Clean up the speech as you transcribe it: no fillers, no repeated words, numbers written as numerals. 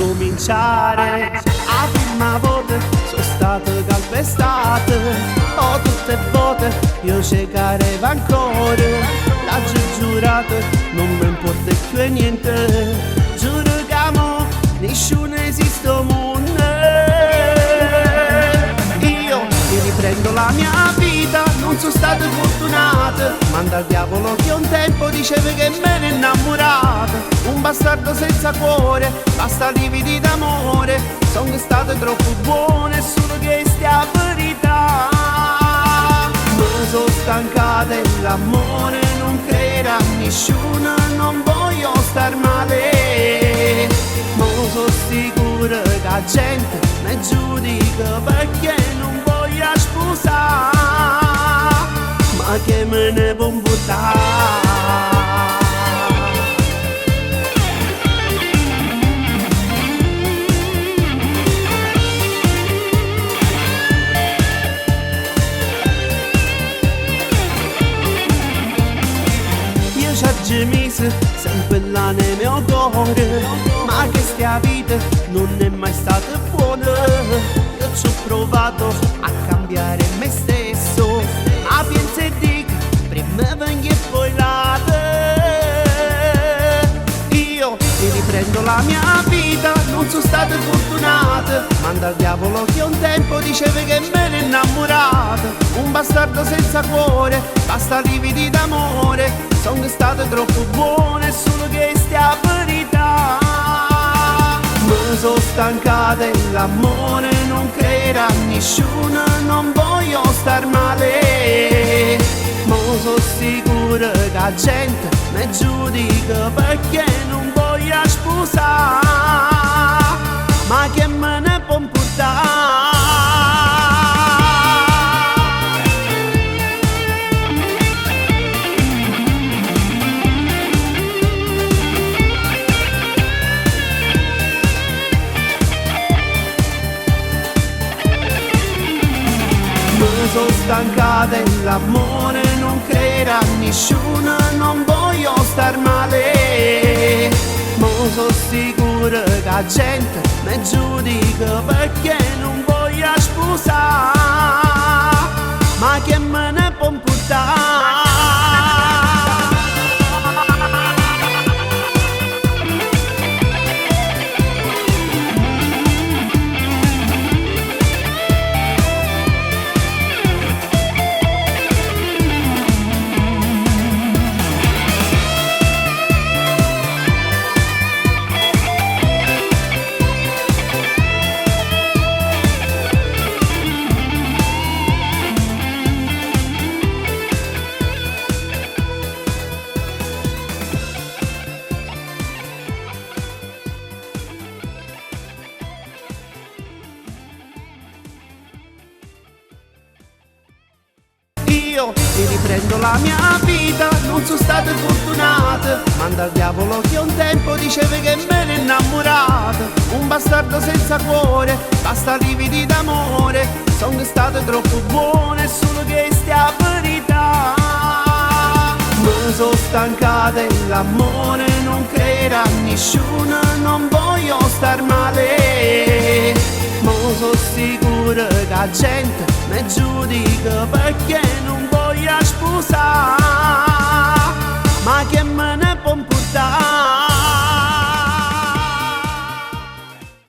ricominciare. A prima volta sono stato calpestato, ho tutte volte io cercherò ancora. La giurato non mi importa più niente, giuro che amo nessuno esiste al mondo. Io mi riprendo la mia vita, non sono stato fortunato, manda al diavolo che un tempo diceva che me ne innamorato. Un bastardo senza cuore, basta lividi d'amore, sono stato troppo buono e solo che stia verità. Mi sono stancata dell'amore, non credo a nessuno, non voglio star male. Ma sono sicuro che la gente mi giudica perché non voglio sposare, ma che me ne può buttare. Ci mise sempre là nel mio cuore, ma che stia vita non è mai stata buona. Io ci ho provato a cambiare me stesso, ma penso e dico prima vengo e poi lato. Io mi riprendo la mia vita, non sono stato fortunato, manda al diavolo che un tempo diceva che me ne innamorato. Un bastardo senza cuore, basta lividi d'amore, sono stato troppo buono e solo che stia verità. Mi sono stancata dell'amore, non credo a nessuno, non voglio star male. Ma sono sicuro che la gente mi giudica perché non voglio sposare, ma che me ne può portare. Sono stanca dell'amore, non credo a nessuno, non voglio star male. Ma sono sicuro che la gente mi giudica perché non voglio sposare, ma che me ne può portare. Io mi riprendo la mia vita, non sono stato fortunato, manda al diavolo che un tempo diceva che me ne innamorato. Un bastardo senza cuore, basta lividi d'amore, sono stato troppo buono e solo che stia verità. Mi sono stancata dell'amore, non credo a nessuno, non voglio star male. Ma sono sicuro che la gente mi giudica perché non voglio sposare,